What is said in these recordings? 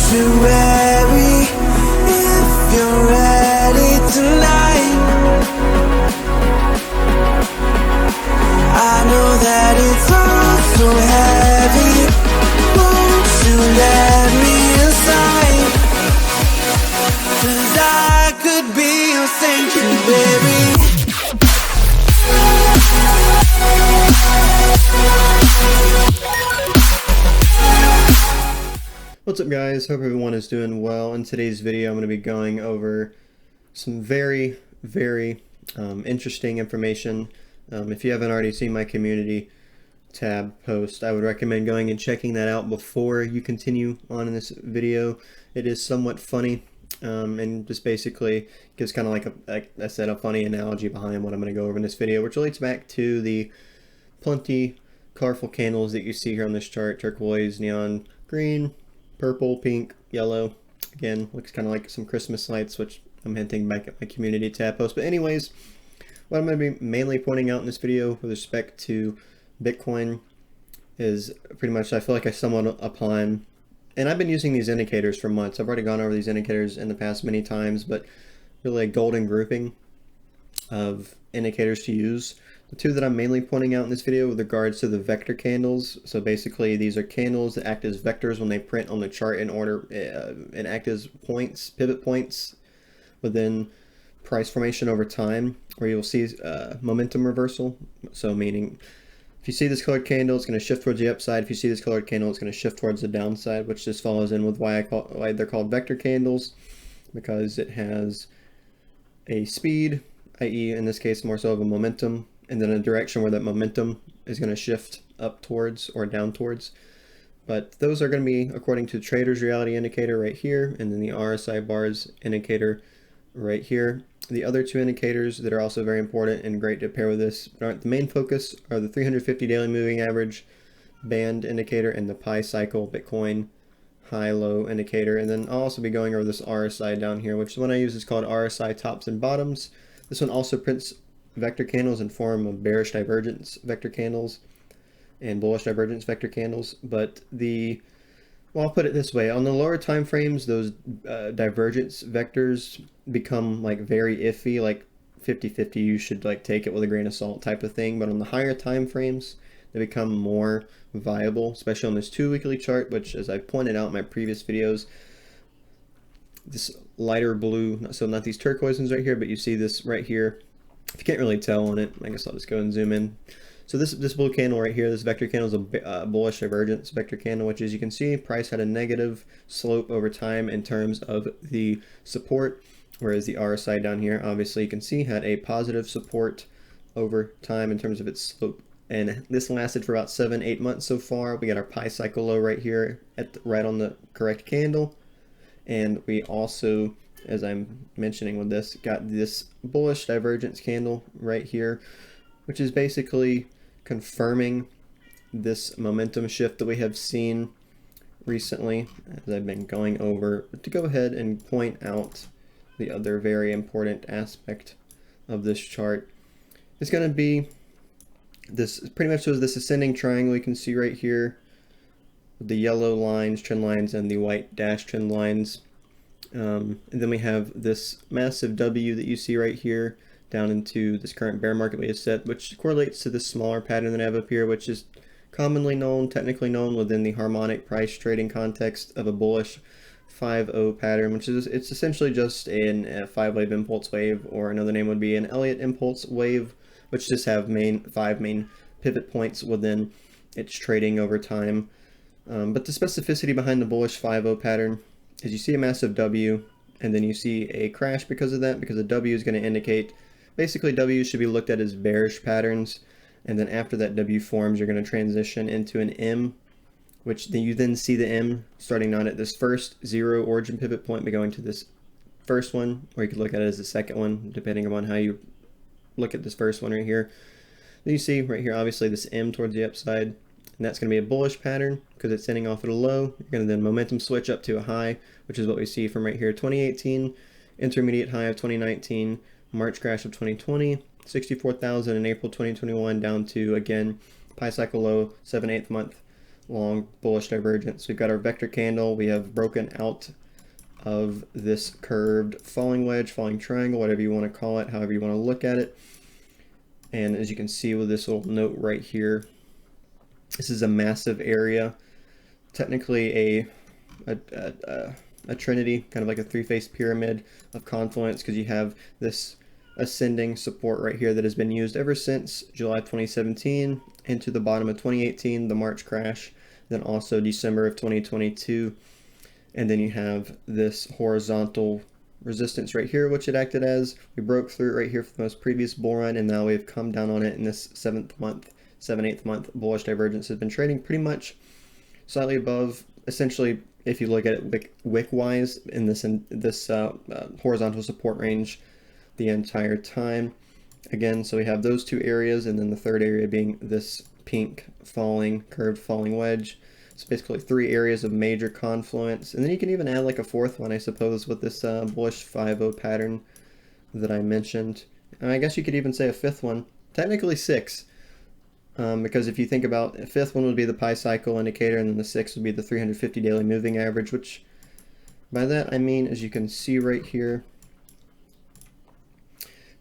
sanctuary if you're ready tonight. I know that it's all so heavy. Won't you let me inside? 'Cause I could be your sanctuary. What's up guys, hope everyone is doing well. In today's video I'm going to be going over some very interesting information. If you haven't already seen my community tab post, I would recommend going and checking that out before you continue on in this video. It is somewhat funny and just basically gives kind of like I said, a funny analogy behind what I'm going to go over in this video, which relates back to the plenty colorful candles that you see here on this chart: turquoise, neon green, purple, pink, yellow. Again, looks kind of like some Christmas lights, which I'm hinting back at my community tab post. But anyways, what I'm going to be mainly pointing out in this video with respect to Bitcoin is pretty much, I feel like I stumbled upon, and I've been using these indicators for months. I've already gone over these indicators in the past many times, but really a golden grouping of indicators to use. The two that I'm mainly pointing out in this video with regards to the vector candles. So basically these are candles that act as vectors when they print on the chart in order and act as points, pivot points within price formation over time, where you'll see momentum reversal. So meaning if you see this colored candle, it's going to shift towards the upside. If you see this colored candle, it's going to shift towards the downside, which just follows in with why they're called vector candles, because it has a speed, i.e. in this case more so of a momentum, and then a direction where that momentum is going to shift up towards or down towards. But those are going to be according to Trader's Reality Indicator right here, and then the RSI bars indicator right here. The other two indicators that are also very important and great to pair with this, but aren't the main focus, are the 350 daily moving average band indicator and the pi cycle Bitcoin high-low indicator. And then I'll also be going over this RSI down here, which the one I use is called RSI tops and bottoms. This one also prints vector candles in form of bearish divergence vector candles and bullish divergence vector candles. But well, I'll put it this way: on the lower time frames, those divergence vectors become like very iffy, like 50-50, you should like take it with a grain of salt type of thing. But on the higher time frames, they become more viable, especially on this 2 weekly chart, which, as I pointed out in my previous videos, this lighter blue, so not these turquoises right here, but you see this right here. If you can't really tell on it, I guess I'll just go and zoom in. So this blue candle right here, this vector candle, is a bullish divergence vector candle, which, as you can see, price had a negative slope over time in terms of the support, whereas the RSI down here, obviously you can see, had a positive support over time in terms of its slope. And this lasted for about 7-8 months so far. We got our pi cycle low right here right on the correct candle. And we also, as I'm mentioning with this, got this bullish divergence candle right here, which is basically confirming this momentum shift that we have seen recently, as I've been going over. But to go ahead and point out the other very important aspect of this chart, it's going to be this. Pretty much shows this ascending triangle you can see right here, with the yellow lines, trend lines, and the white dash trend lines. And then we have this massive W that you see right here down into this current bear market we have set, which correlates to this smaller pattern that I have up here, which is commonly known, technically known within the harmonic price trading context of a bullish 5-0 pattern, which is, it's essentially just a 5-wave impulse wave, or another name would be an Elliott impulse wave, which just have 5 main pivot points within its trading over time. But the specificity behind the bullish 5-0 pattern is you see a massive W, and then you see a crash because of that, because a W is going to indicate, basically W should be looked at as bearish patterns, and then after that W forms, you're going to transition into an M, which then you then see the M starting not at this first 0 origin pivot point, but going to this first one, or you could look at it as the second one, depending upon how you look at this first one right here. Then you see right here, obviously, this M towards the upside, and that's going to be a bullish pattern because it's sending off at a low. You're going to then momentum switch up to a high, which is what we see from right here: 2018, intermediate high of 2019, March crash of 2020, 64,000 in April 2021, down to, again, pi cycle low, 7/8 month long bullish divergence. We've got our vector candle. We have broken out of this curved falling wedge, falling triangle, whatever you want to call it, however you want to look at it. And as you can see with this little note right here, this is a massive area, technically a trinity, kind of like a three-faced pyramid of confluence, because you have this ascending support right here that has been used ever since July 2017 into the bottom of 2018, the March crash, then also December of 2022. And then you have this horizontal resistance right here, which it acted as. We broke through it right here for the most previous bull run, and now we've come down on it in this 7th month, 7/8 month bullish divergence. Has been trading pretty much slightly above, essentially, if you look at it wick wise, in this horizontal support range the entire time. Again, so we have those two areas, and then the third area being this pink curved falling wedge. So basically 3 areas of major confluence, and then you can even add like a 4th one, I suppose, with this bullish 5-0 pattern that I mentioned. And I guess you could even say a 5th one, technically 6, because if you think about a 5th one would be the pi cycle indicator, and then the 6th would be the 350 daily moving average, which by that I mean, as you can see right here,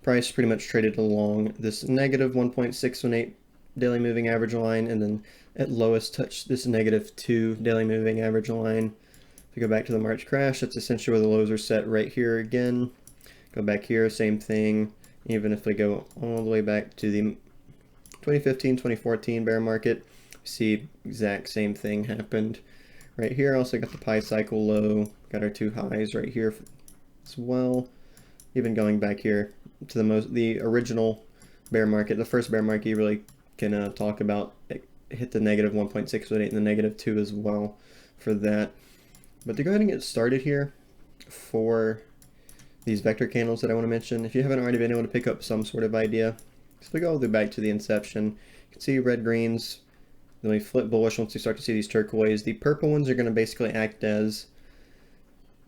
price pretty much traded along this negative 1.618 daily moving average line, and then at lowest touched this -2 daily moving average line. If you go back to the March crash, that's essentially where the lows are set right here again. Go back here, same thing. Even if we go all the way back to the 2015, 2014 bear market, see exact same thing happened right here. Also got the pi cycle low, got our 2 highs right here as well. Even going back here to the original bear market, the first bear market you really can talk about, it hit the negative 1.618 and the -2 as well for that. But to go ahead and get started here for these vector candles that I want to mention, if you haven't already been able to pick up some sort of idea, so we go all the way back to the inception. You can see red, greens, then we flip bullish once we start to see these turquoise. The purple ones are going to basically act as,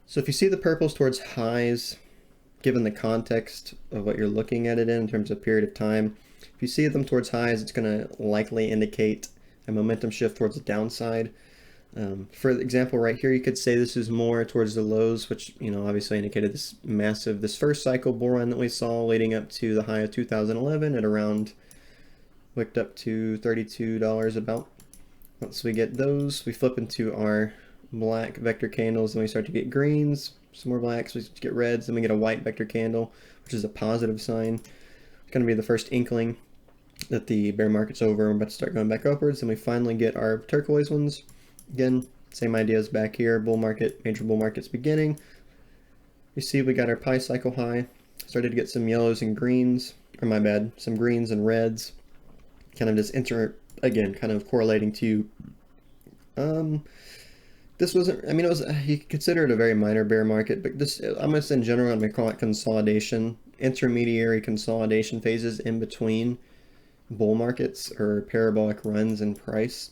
so if you see the purples towards highs, given the context of what you're looking at it in terms of period of time, if you see them towards highs, it's going to likely indicate a momentum shift towards the downside. For example, right here, you could say this is more towards the lows, which, you know, obviously indicated this first cycle bull run that we saw leading up to the high of 2011 at around, wicked up to $32 about. Once we get those, we flip into our black vector candles, and we start to get greens, some more blacks, we get reds, then we get a white vector candle, which is a positive sign. It's going to be the first inkling that the bear market's over. We're about to start going back upwards, and we finally get our turquoise ones. Again, same ideas back here. Bull market, major bull market's beginning. You see we got our pi cycle high. Started to get some yellows and greens, or my bad, some greens and reds. Kind of just again, kind of correlating to, this wasn't, I mean, it was, you could consider it a very minor bear market, but this, I'm going to say in general, I'm going to call it consolidation, intermediary consolidation phases in between bull markets or parabolic runs in price.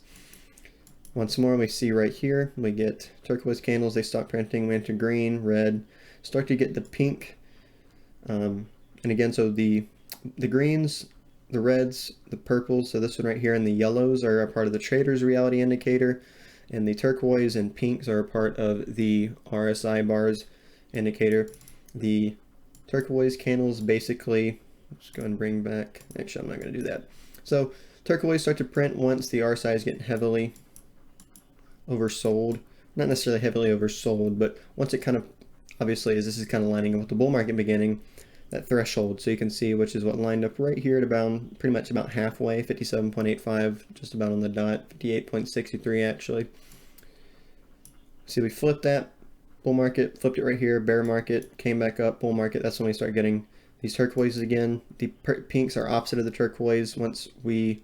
Once more, we see right here, we get turquoise candles, they stop printing, we enter green, red, start to get the pink, and again, so the greens, the reds, the purples, so this one right here, and the yellows are a part of the trader's reality indicator, and the turquoise and pinks are a part of the RSI bars indicator. The turquoise candles basically, let's go and bring back, actually I'm not going to do that. So turquoise start to print once the RSI is getting heavily oversold, not necessarily heavily oversold, but once it kind of, obviously, as this is kind of lining up with the bull market beginning, that threshold, so you can see, which is what lined up right here at about, pretty much about halfway, 57.85, just about on the dot, 58.63 actually. See, we flipped that, bull market, flipped it right here, bear market, came back up, bull market, that's when we start getting these turquoises again. The pinks are opposite of the turquoise. Once we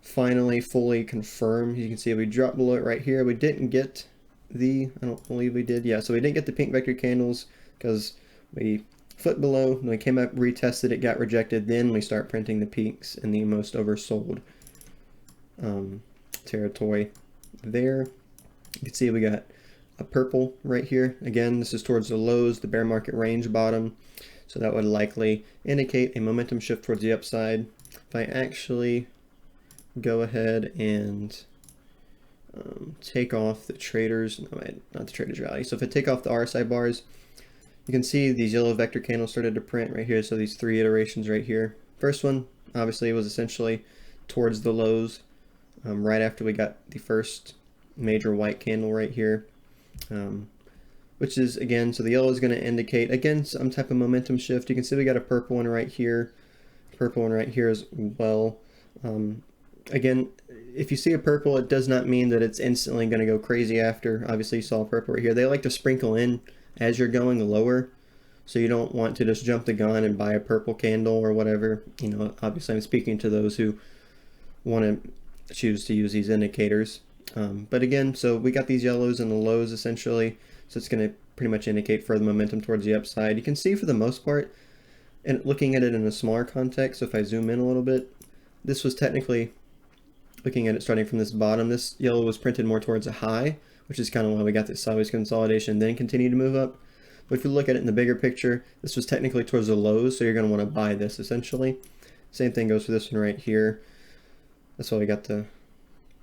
finally fully confirm, you can see we dropped below it right here. We didn't get the, I don't believe we did, yeah, so we didn't get the pink vector candles because we flipped below, and we came up, retested it, got rejected, then we start printing the peaks in the most oversold territory there. You can see we got a purple right here. Again, this is towards the lows, the bear market range bottom, so that would likely indicate a momentum shift towards the upside. If I actually go ahead and take off the traders, no, not the traders rally. So if I take off the RSI bars, you can see these yellow vector candles started to print right here. So these 3 iterations right here. First one, obviously, was essentially towards the lows, right after we got the first major white candle right here, which is, again, so the yellow is going to indicate, again, some type of momentum shift. You can see we got a purple one right here, purple one right here as well. Again, if you see a purple, it does not mean that it's instantly going to go crazy after. Obviously, you saw a purple right here. They like to sprinkle in as you're going lower, so you don't want to just jump the gun and buy a purple candle or whatever. You know, obviously, I'm speaking to those who want to choose to use these indicators. But again, so we got these yellows and the lows essentially, so it's going to pretty much indicate further momentum towards the upside. You can see for the most part, and looking at it in a smaller context, so if I zoom in a little bit, this was technically, looking at it starting from this bottom, this yellow was printed more towards a high, which is kind of why we got this sideways consolidation, then continue to move up. But if you look at it in the bigger picture, this was technically towards the lows, so you're going to want to buy this essentially. Same thing goes for this one right here. That's why we got the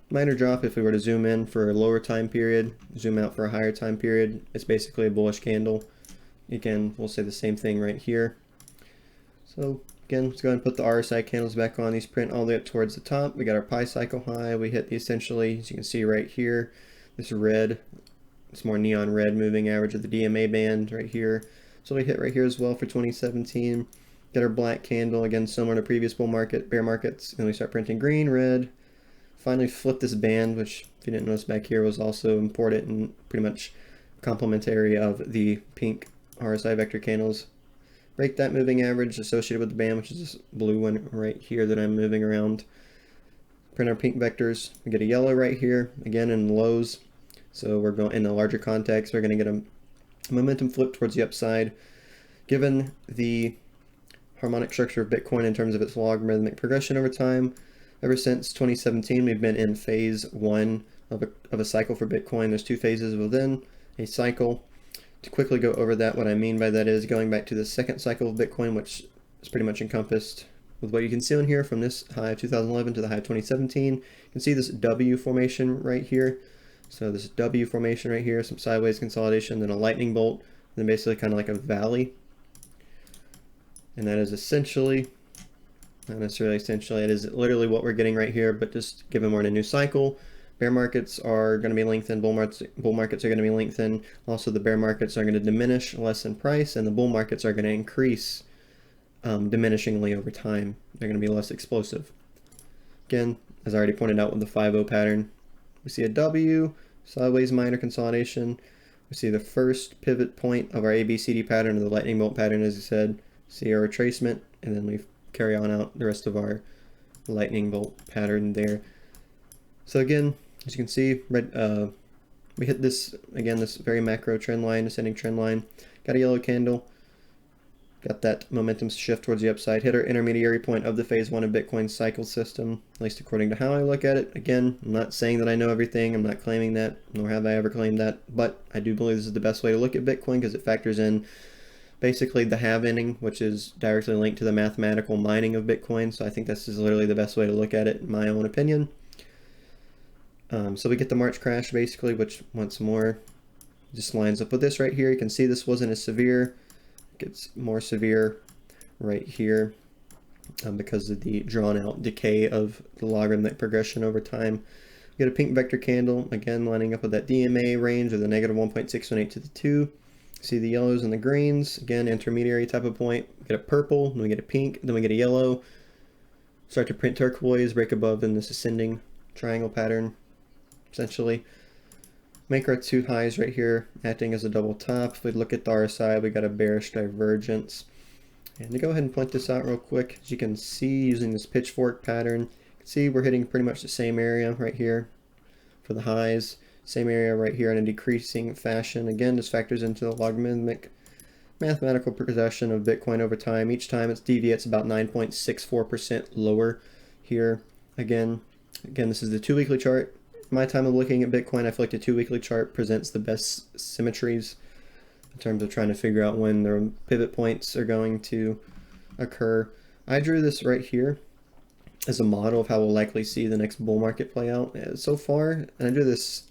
minor drop. If we were to zoom in for a lower time period, zoom out for a higher time period, it's basically a bullish candle. Again, we'll say the same thing right here. So again, let's go ahead and put the RSI candles back on. These print all the way up towards the top. We got our pi cycle high. We hit the, essentially, as you can see right here, this red, this more neon red moving average of the DMA band right here. So we hit right here as well for 2017. Get our black candle, again, similar to previous bull market, bear markets, and we start printing green, red. Finally flip this band, which if you didn't notice back here was also important and pretty much complementary of the pink RSI vector candles. Break that moving average associated with the band, which is this blue one right here that I'm moving around. Print our pink vectors. We get a yellow right here, again in the lows. So we're going in a larger context, we're going to get a momentum flip towards the upside. Given the harmonic structure of Bitcoin in terms of its logarithmic progression over time, ever since 2017, we've been in phase 1 of a cycle for Bitcoin. There's 2 phases within a cycle. To quickly go over that, what I mean by that is going back to the second cycle of Bitcoin, which is pretty much encompassed with what you can see on here from this high of 2011 to the high of 2017. You can see this W formation right here. So this W formation right here, some sideways consolidation, then a lightning bolt, then basically kind of like a valley. And that is essentially, not necessarily essentially, it is literally what we're getting right here, but just given we're in a new cycle. Bear markets are going to be lengthened, bull markets are going to be lengthened. Also, the bear markets are going to diminish less in price, and the bull markets are going to increase diminishingly over time. They're going to be less explosive. Again, as I already pointed out with the 5-0 pattern, we see a W, sideways minor consolidation. We see the first pivot point of our ABCD pattern, or the lightning bolt pattern, as I said. See our retracement, and then we carry on out the rest of our lightning bolt pattern there. So again, as you can see, we hit this, again, this very macro trend line, ascending trend line. Got a yellow candle. Got that momentum shift towards the upside. Hit our intermediary point of the phase 1 of Bitcoin cycle system, at least according to how I look at it. Again, I'm not saying that I know everything. I'm not claiming that, nor have I ever claimed that. But I do believe this is the best way to look at Bitcoin because it factors in basically the halving, which is directly linked to the mathematical mining of Bitcoin. So I think this is literally the best way to look at it, in my own opinion. So we get the March crash basically, which once more just lines up with this right here. You can see this wasn't as severe. It gets more severe right here because of the drawn out decay of the logarithmic progression over time. We get a pink vector candle, again lining up with that DMA range of the negative 1.618 to the 2. See the yellows and the greens, again intermediary type of point. We get a purple, then we get a pink, then we get a yellow. Start to print turquoise, break above in this ascending triangle pattern. Essentially, make our 2 highs right here, acting as a double top. If we look at the RSI, we got a bearish divergence. And to go ahead and point this out real quick, as you can see, using this pitchfork pattern, you can see we're hitting pretty much the same area right here for the highs. Same area right here in a decreasing fashion. Again, this factors into the logarithmic mathematical progression of Bitcoin over time. Each time it deviates about 9.64% lower here. Again, this is the 2-weekly chart. My time of looking at Bitcoin, I feel like the 2-weekly chart presents the best symmetries in terms of trying to figure out when the pivot points are going to occur. I drew this right here as a model of how we'll likely see the next bull market play out so far, and I drew this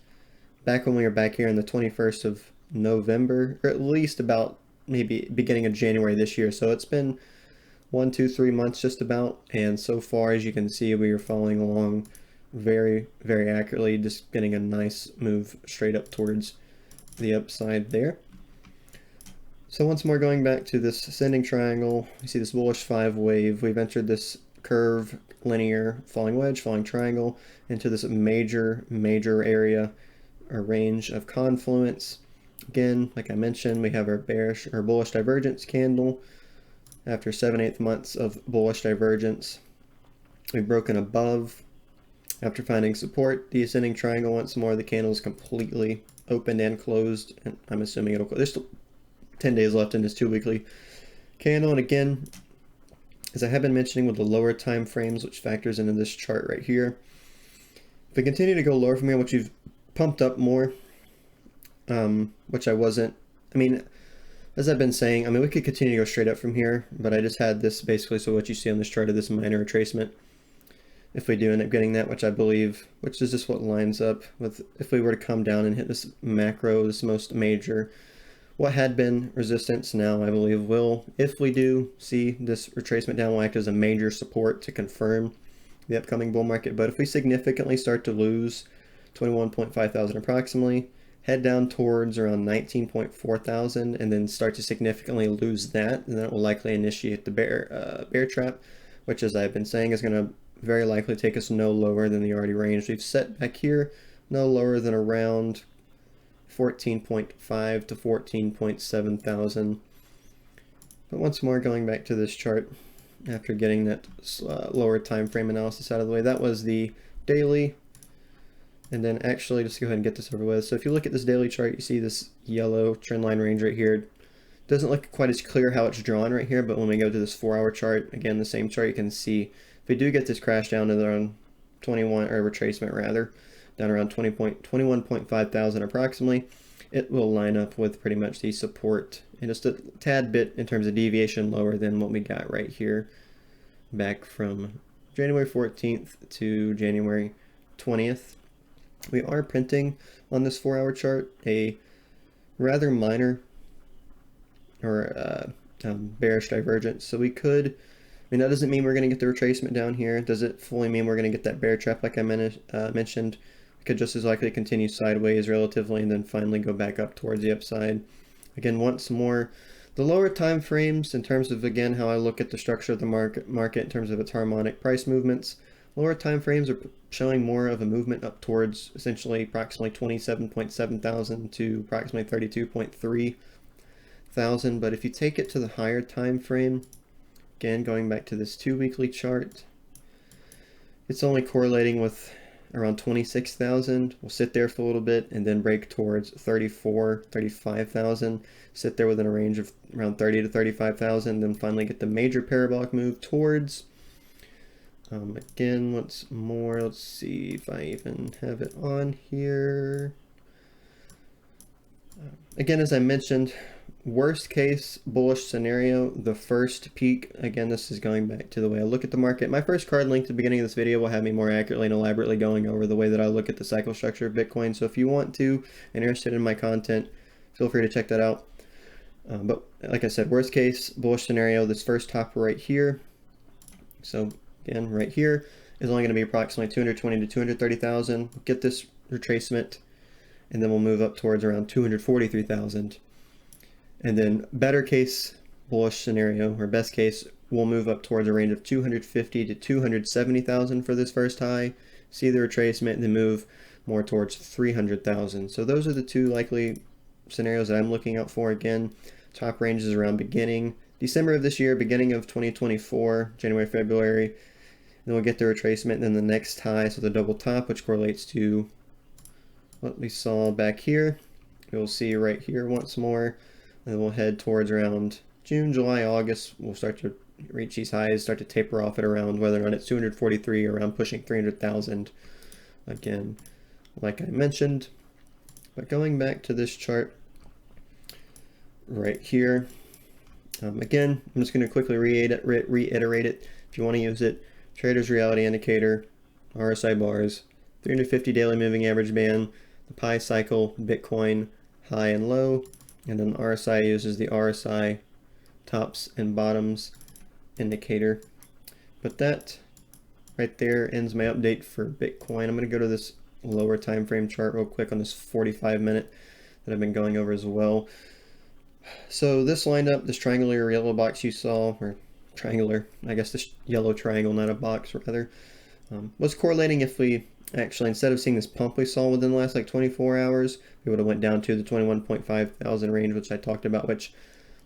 back when we were back here on the 21st of November, or at least about maybe beginning of January this year. So it's been 1, 2, 3 months just about, and so far, as you can see, we are following along very, very accurately, just getting a nice move straight up towards the upside there. So once more, going back to this ascending triangle, we see this bullish 5 wave. We've entered this curve, linear, falling wedge, falling triangle into this major area or range of confluence. Again, like I mentioned, we have our bearish or bullish divergence candle. After 7/8 months of bullish divergence, we've broken above. After finding support, the ascending triangle once more, the candle is completely opened and closed, and I'm assuming it'll close. There's still 10 days left in this 2-weekly candle. And again, as I have been mentioning with the lower time frames, which factors into this chart right here, if we continue to go lower from here, which you've pumped up more, which I wasn't, I mean, as I've been saying, I mean, we could continue to go straight up from here, but I just had this basically, so what you see on this chart of this minor retracement, if we do end up getting that, which I believe, which is just what lines up with, if we were to come down and hit this macro, this most major, what had been resistance now, I believe will, if we do see this retracement down, will act as a major support to confirm the upcoming bull market. But if we significantly start to lose 21.5 thousand approximately, head down towards around 19.4 thousand, and then start to significantly lose that, and then it will likely initiate the bear trap, which, as I've been saying, is going to very likely take us no lower than the already range we've set back here, no lower than around 14.5 to 14.7 thousand. But once more, going back to this chart, after getting that lower time frame analysis out of the way, that was the daily. And then actually, just go ahead and get this over with. So if you look at this daily chart, you see this yellow trend line range right here. It doesn't look quite as clear how it's drawn right here, but when we go to this 4-hour chart, again, the same chart, you can see if we do get this crash down to around 21, or retracement rather, down around 21.5 thousand approximately, it will line up with pretty much the support and just a tad bit in terms of deviation lower than what we got right here back from January 14th to January 20th. We are printing on this 4-hour chart a rather minor or bearish divergence. So we could, I mean, that doesn't mean we're going to get the retracement down here. Does it fully mean we're going to get that bear trap like I mentioned? We could just as likely continue sideways relatively and then finally go back up towards the upside. Again, once more, the lower time frames in terms of, again, how I look at the structure of the market in terms of its harmonic price movements, lower time frames are showing more of a movement up towards essentially approximately 27.7 thousand to approximately 32.3 thousand. But if you take it to the higher time frame, again, going back to this 2-weekly chart, it's only correlating with around 26,000. We'll sit there for a little bit and then break towards 35,000, sit there within a range of around 30 to 35,000, then finally get the major parabolic move towards, again, once more, let's see if I even have it on here. Again, as I mentioned, worst case bullish scenario, the first peak, again, this is going back to the way I look at the market. My first card link at the beginning of this video will have me more accurately and elaborately going over the way that I look at the cycle structure of Bitcoin. So if you want to and are interested in my content, feel free to check that out. But like I said, worst case bullish scenario, this first top right here. So again, right here is only going to be approximately 220 to 230,000. Get this retracement, and then we'll move up towards around 243,000. And then better case bullish scenario, or best case, we'll move up towards a range of 250 to 270,000 for this first high. See the retracement and then move more towards 300,000. So those are the two likely scenarios that I'm looking out for. Again, top ranges around beginning December of this year, beginning of 2024, January, February. Then we'll get the retracement, and then the next high, so the double top, which correlates to what we saw back here. You'll see right here once more. And we'll head towards around June, July, August. We'll start to reach these highs, start to taper off at around whether or not it's 243 or around pushing 300,000. Again, like I mentioned. But going back to this chart right here, again, I'm just going to quickly reiterate it. If you want to use it, Trader's Reality Indicator, RSI bars, 350 daily moving average band. the pi cycle, Bitcoin high and low, and then RSI uses the RSI tops and bottoms indicator. But that right there ends my update for Bitcoin. I'm going to go to this lower time frame chart real quick on this 45-minute that I've been going over as well. So this lined up, this triangular yellow box you saw, or triangular, I guess this yellow triangle, not a box rather, was correlating if we actually, instead of seeing this pump we saw within the last like 24 hours, we would have went down to the 21.5 thousand range, which I talked about, which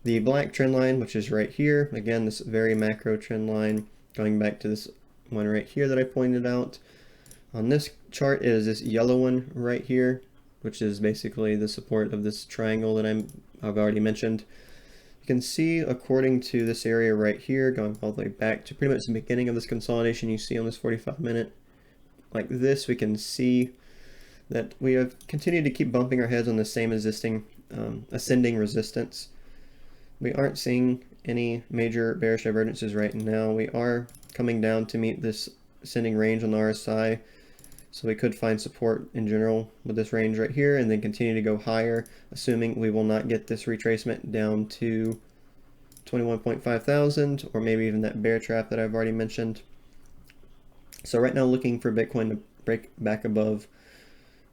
the black trend line, which is right here, again, this very macro trend line, going back to this one right here that I pointed out. On this chart is this yellow one right here, which is basically the support of this triangle that I've already mentioned. You can see, according to this area right here, going all the way back to pretty much the beginning of this consolidation you see on this 45-minute, like this, we can see that we have continued to keep bumping our heads on the same existing ascending resistance. We aren't seeing any major bearish divergences right now. We are coming down to meet this ascending range on the RSI, so we could find support in general with this range right here and then continue to go higher, assuming we will not get this retracement down to 21.5 thousand, or maybe even that bear trap that I've already mentioned. So right now, looking for Bitcoin to break back above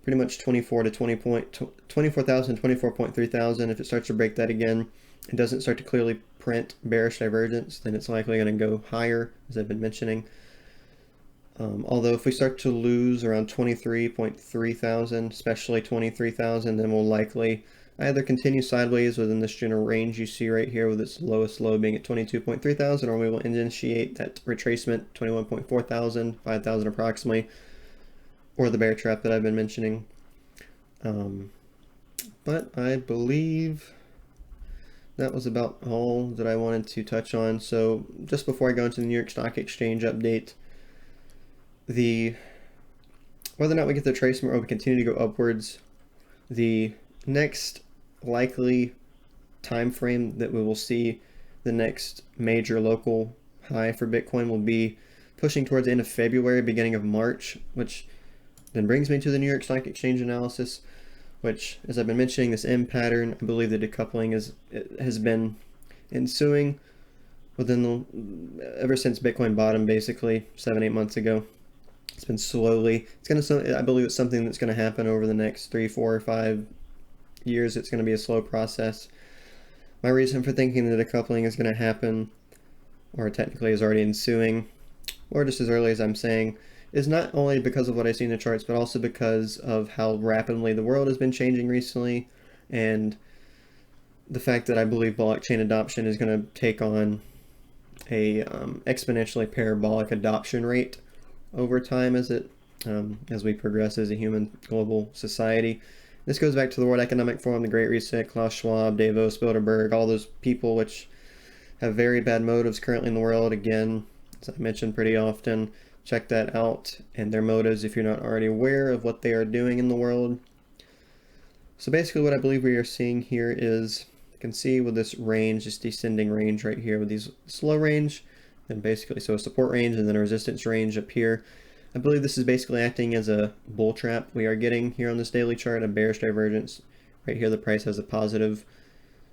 pretty much 24,000, 24.3 thousand. If it starts to break that again, it doesn't start to clearly print bearish divergence, then it's likely going to go higher, as I've been mentioning. Although if we start to lose around 23.3 thousand, especially 23,000, then we'll likely either continue sideways within this general range you see right here with its lowest low being at 22.3 thousand, or we will initiate that retracement 21.4 thousand, 5,000 approximately, or the bear trap that I've been mentioning. But I believe that was about all that I wanted to touch on. So just before I go into the New York Stock Exchange update, whether or not we get the retracement or we continue to go upwards, the next likely time frame that we will see the next major local high for Bitcoin will be pushing towards the end of February, beginning of March, which then brings me to the New York Stock Exchange analysis, which, as I've been mentioning, this M pattern, I believe the decoupling has been ensuing ever since Bitcoin bottomed, basically 7-8 months ago. It's been slowly, I believe it's something that's going to happen over the next 3, 4, or 5 years. It's going to be a slow process. My reason for thinking the decoupling is going to happen, or technically is already ensuing, or just as early as I'm saying, is not only because of what I see in the charts, but also because of how rapidly the world has been changing recently, and the fact that I believe blockchain adoption is going to take on a exponentially parabolic adoption rate over time as we progress as a human global society. This goes back to the World Economic Forum, the Great Reset, Klaus Schwab, Davos, Bilderberg, all those people which have very bad motives currently in the world. Again, as I mentioned pretty often, check that out and their motives if you're not already aware of what they are doing in the world. So basically what I believe we are seeing here is, you can see with this range, this descending range right here with these slow range, and basically so a support range and then a resistance range up here. I believe this is basically acting as a bull trap. We are getting here on this daily chart a bearish divergence. Right here the price has a positive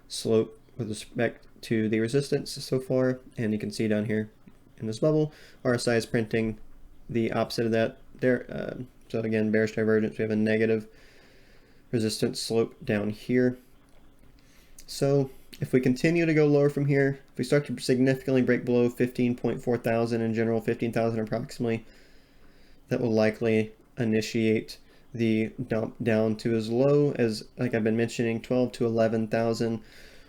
slope with respect to the resistance so far, and you can see down here in this bubble, RSI is printing the opposite of that there. So again, bearish divergence, we have a negative resistance slope down here. So if we continue to go lower from here, if we start to significantly break below 15.4 thousand in general, 15,000 approximately, that will likely initiate the dump down to as low as, like I've been mentioning, 12 to 11,000,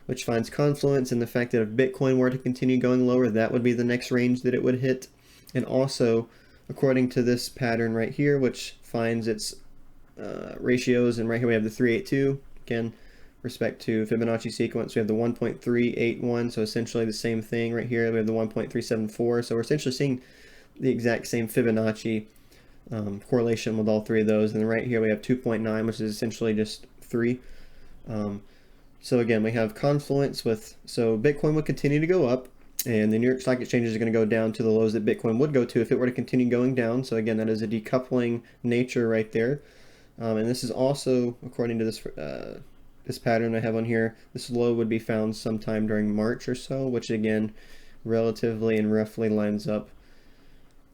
which finds confluence in the fact that if Bitcoin were to continue going lower, that would be the next range that it would hit. And also, according to this pattern right here, which finds its ratios, and right here we have the 382, again, respect to Fibonacci sequence, we have the 1.381, so essentially the same thing right here. We have the 1.374, so we're essentially seeing the exact same Fibonacci correlation with all three of those. And then right here we have 2.9, which is essentially just 3. So again, we have confluence with, so Bitcoin would continue to go up, and the New York Stock Exchange is going to go down to the lows that Bitcoin would go to if it were to continue going down. So again, that is a decoupling nature right there. And this is also, according to this pattern I have on here, this low would be found sometime during March or so, which again, relatively and roughly lines up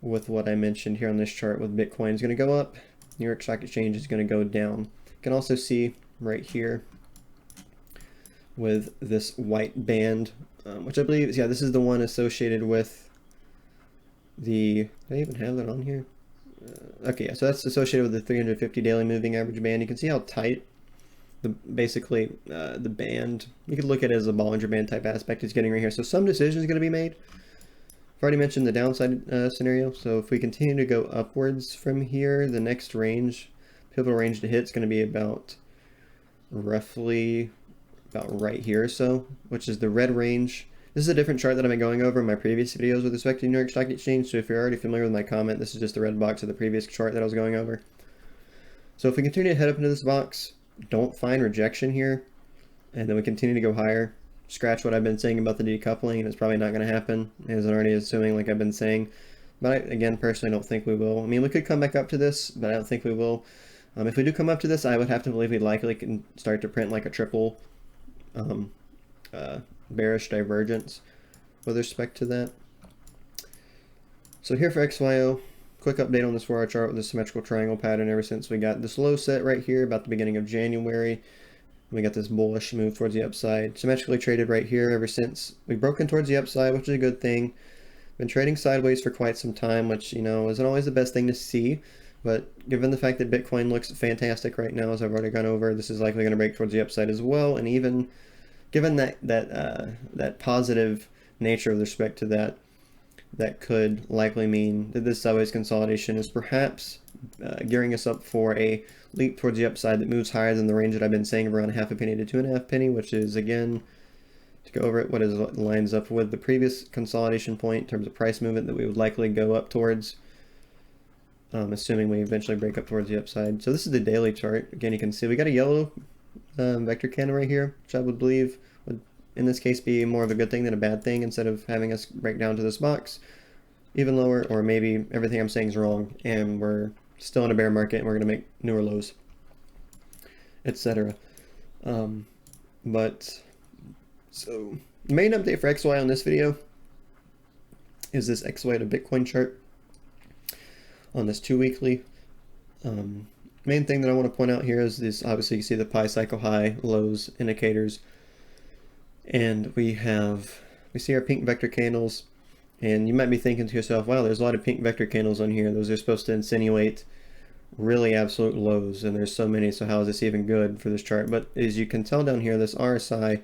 with what I mentioned here on this chart, with Bitcoin is going to go up, New York Stock Exchange is going to go down. You can also see right here with this white band, which I believe is, yeah, this is the one associated with the, do I even have that on here? Okay, yeah, so that's associated with the 350 daily moving average band. You can see how tight basically the band, you could look at it as a Bollinger Band type aspect, is getting right here. So some decisions are going to be made. I've already mentioned the downside scenario. So if we continue to go upwards from here, the next range, pivotal range to hit, is going to be about roughly about right here or so, which is the red range. This is a different chart that I've been going over in my previous videos with respect to New York Stock Exchange. So if you're already familiar with my comment, this is just the red box of the previous chart that I was going over. So if we continue to head up into this box, don't find rejection here, and then we continue to go higher, scratch what I've been saying about the decoupling, and it's probably not going to happen, as I'm already assuming, like I've been saying. But I, again, personally don't think we will. I mean, we could come back up to this, but I don't think we will. If we do come up to this, I would have to believe we likely can start to print like a triple bearish divergence with respect to that. So here for XYO, quick update on this 4-hour chart with the symmetrical triangle pattern. Ever since we got this low set right here about the beginning of January, we got this bullish move towards the upside, symmetrically traded right here ever since we broke in towards the upside, which is a good thing. Been trading sideways for quite some time, which, you know, isn't always the best thing to see, but given the fact that Bitcoin looks fantastic right now, as I've already gone over, this is likely going to break towards the upside as well. And even given that positive nature with respect to that, that could likely mean that this sideways consolidation is perhaps gearing us up for a leap towards the upside that moves higher than the range that I've been saying of around 0.5 penny to 2.5 penny, which is, again, to go over it, what lines up with the previous consolidation point in terms of price movement that we would likely go up towards, assuming we eventually break up towards the upside. So this is the daily chart. Again, you can see we got a yellow vector candle right here, which I would believe would in this case be more of a good thing than a bad thing, instead of having us break down to this box even lower, or maybe everything I'm saying is wrong and we're still in a bear market and we're going to make newer lows, etc. But so the main update for XY on this video is this XY to Bitcoin chart on this 2-weekly. Main thing that I want to point out here is this, obviously you see the pi cycle high, lows, indicators, and we see our pink vector candles, and you might be thinking to yourself, wow, there's a lot of pink vector candles on here. Those are supposed to insinuate really absolute lows, and there's so many, so how is this even good for this chart? But as you can tell down here, this RSI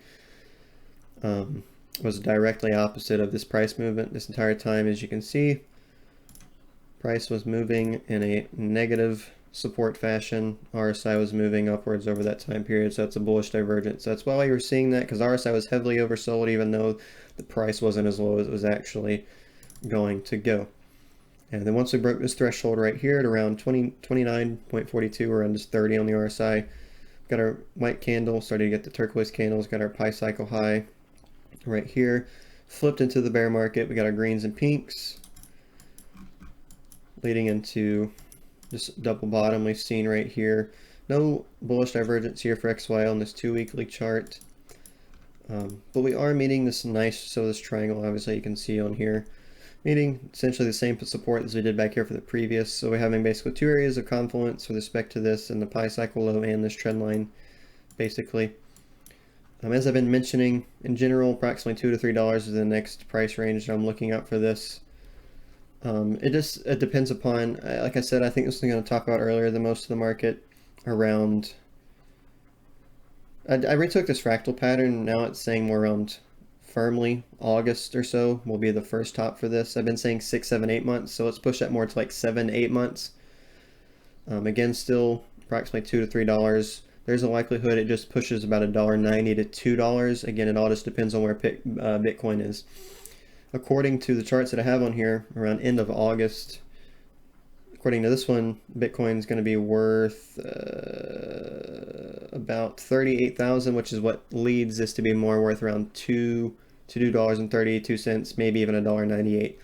was directly opposite of this price movement this entire time. As you can see, price was moving in a negative support fashion. RSI was moving upwards over that time period, so that's a bullish divergence. So that's why you're seeing that, because RSI was heavily oversold, even though the price wasn't as low as it was actually going to go. And then once we broke this threshold right here at around 29.42, we're on just 30 on the RSI. Got our white candle, started to get the turquoise candles, got our pi cycle high right here. Flipped into the bear market, we got our greens and pinks, leading into this double bottom we've seen right here. No bullish divergence here for XY on this 2-weekly chart. But we are meeting this nice, so this triangle, obviously you can see on here, meeting essentially the same support as we did back here for the previous. So we're having basically two areas of confluence with respect to this, and the pi cycle low and this trend line, basically. As I've been mentioning, in general, approximately $2 to $3 is the next price range that I'm looking out for this. It depends upon, like I said, I think this is going to talk about earlier than most of the market around. I retook this fractal pattern. Now it's saying more around firmly August or so will be the first top for this. I've been saying 6, 7, 8 months, so let's push that more to like 7, 8 months. Again, still approximately $2 to $3. There's a likelihood it just pushes about $1.90 to $2. Again, it all just depends on where Bitcoin is. According to the charts that I have on here, around end of August, according to this one, Bitcoin is going to be worth about $38,000, which is what leads this to be more worth around $2.32, maybe even $1.98.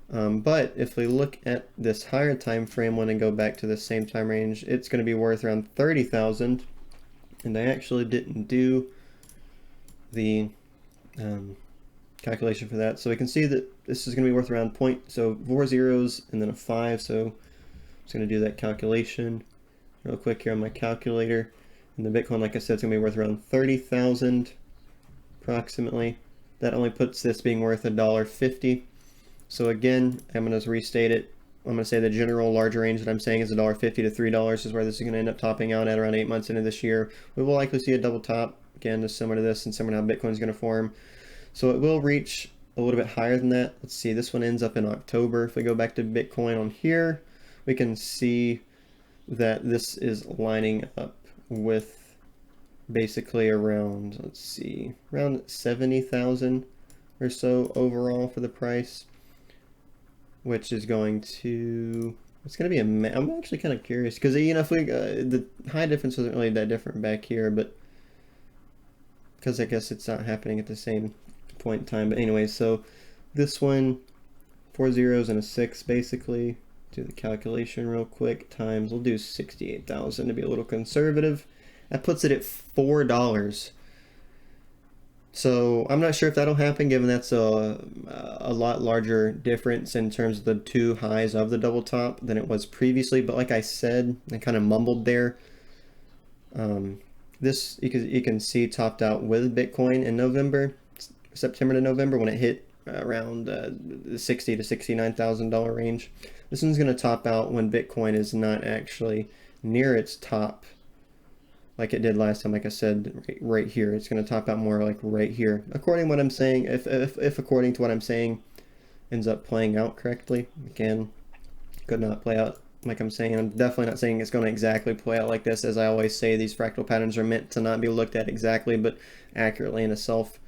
But if we look at this higher time frame one and go back to the same time range, it's going to be worth around 30,000. And I actually didn't do the calculation for that, so we can see that this is going to be worth around 4 zeros and then a 5. So I'm just going to do that calculation real quick here on my calculator. And the Bitcoin, like I said, is going to be worth around 30,000 approximately. That only puts this being worth $1.50. So again, I'm going to restate it. I'm going to say the general larger range that I'm saying is $1.50 to $3 is where this is going to end up topping out at around 8 months into this year. We will likely see a double top, again, just similar to this and similar to how Bitcoin is going to form. So it will reach a little bit higher than that. Let's see, this one ends up in October. If we go back to Bitcoin on here, we can see that this is lining up with basically around, let's see, around 70,000 or so overall for the price, which is going to, it's going to be I'm actually kind of curious because, you know, if we the high difference wasn't really that different back here, but because I guess it's not happening at the same point in time. But anyway, so this one, 4 zeros and a 6 basically. Do the calculation real quick, times, we'll do 68,000 to be a little conservative. That puts it at $4. So I'm not sure if that'll happen, given that's a lot larger difference in terms of the two highs of the double top than it was previously. But like I said, I kind of mumbled there. This you can see topped out with Bitcoin in November, September to November, when it hit around the $60,000 to $69,000 range. This one's going to top out when Bitcoin is not actually near its top like it did last time. Like I said, right here, it's going to top out more like right here, according to what I'm saying. If according to what I'm saying ends up playing out correctly. Again, could not play out like I'm saying. I'm definitely not saying it's going to exactly play out like this. As I always say, these fractal patterns are meant to not be looked at exactly, but accurately in a self-similar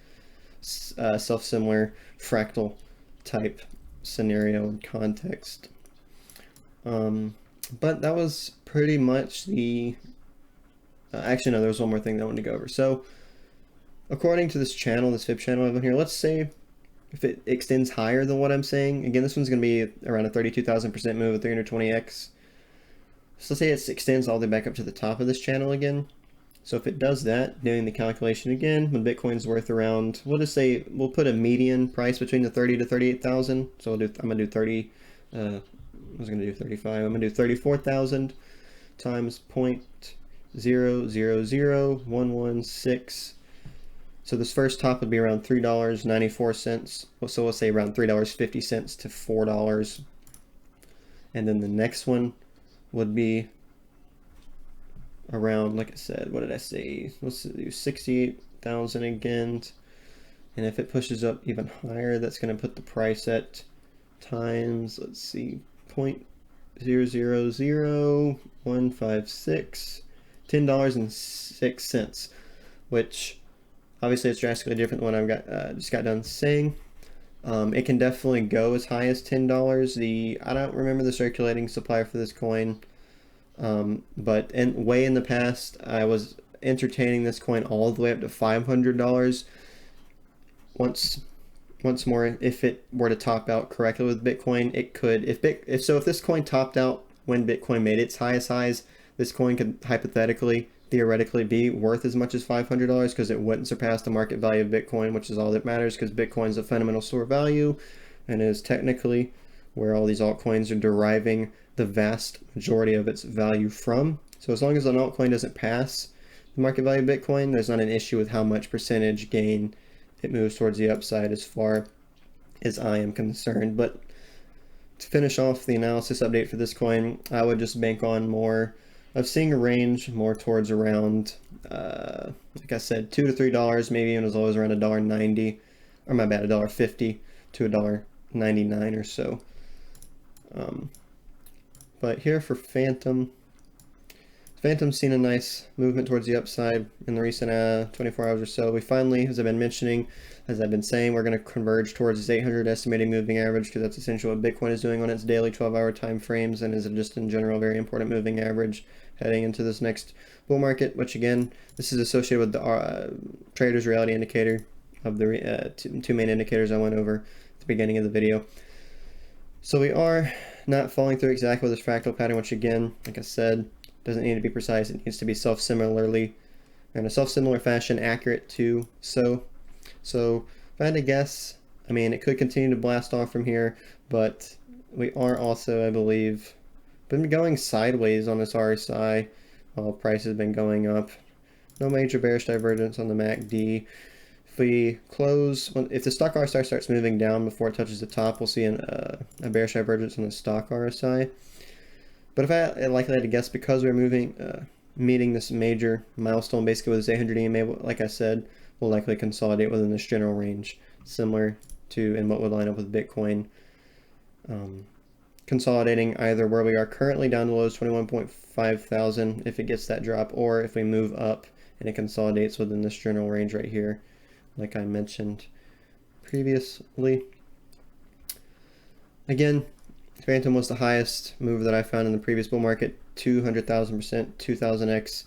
fractal type scenario and context. But that was pretty much the actually no, there was one more thing that I wanted to go over. So according to this channel, this FIB channel over here, let's say if it extends higher than what I'm saying, again, this one's going to be around a 32,000% move at 320x. So let's say it extends all the way back up to the top of this channel again. So if it does that, doing the calculation again, when Bitcoin's worth around, we'll just say, we'll put a median price between the 30 to 38,000. So I'm going to do 30, I was going to do 35. I'm going to do 34,000 times 0.000116. So this first top would be around $3.94. So we'll say around $3.50 to $4. And then the next one would be around, like I said, what did I say? Let's do 68,000 again. And if it pushes up even higher, that's going to put the price at times, let's see, 0.000156, $10.06, which obviously it's drastically different than what I've got just got done saying. It can definitely go as high as $10. I don't remember the circulating supply for this coin, but way in the past I was entertaining this coin all the way up to $500. Once more, if it were to top out correctly with Bitcoin, it could. If this coin topped out when Bitcoin made its highest highs, this coin could theoretically be worth as much as $500, because it wouldn't surpass the market value of Bitcoin, which is all that matters, because Bitcoin is a fundamental store of value and is technically where all these altcoins are deriving the vast majority of its value from. So as long as an altcoin doesn't pass the market value of Bitcoin, there's not an issue with how much percentage gain it moves towards the upside, as far as I am concerned. But to finish off the analysis update for this coin, I would just bank on more of seeing a range more towards around, like I said, $2 to $3, maybe even as low as around $1.90, or my bad, $1.50 to $1.99 or so. But here for Phantom's seen a nice movement towards the upside in the recent 24 hours or so. We finally, as I've been mentioning, as I've been saying, we're going to converge towards this 800 estimating moving average, because that's essentially what Bitcoin is doing on its daily 12-hour time frames, and is just in general a very important moving average heading into this next bull market, which again, this is associated with the trader's reality indicator of the two main indicators I went over at the beginning of the video. So we are not falling through exactly with this fractal pattern, which again, like I said, doesn't need to be precise. It needs to be in a self-similar fashion, accurate too. So if I had to guess, I mean, it could continue to blast off from here, but we are also, I believe, been going sideways on this RSI while price has been going up. No major bearish divergence on the MACD. If we close, if the stock RSI starts moving down before it touches the top, we'll see a bearish divergence on the stock RSI. But if I likely had to guess, because we're meeting this major milestone basically with this 800 EMA, like I said, we'll likely consolidate within this general range, similar to in what would line up with Bitcoin. Consolidating either where we are currently down to lows 21.5 thousand if it gets that drop, or if we move up and it consolidates within this general range right here, like I mentioned previously. Again, Phantom was the highest move that I found in the previous bull market, 200,000%, 2000x.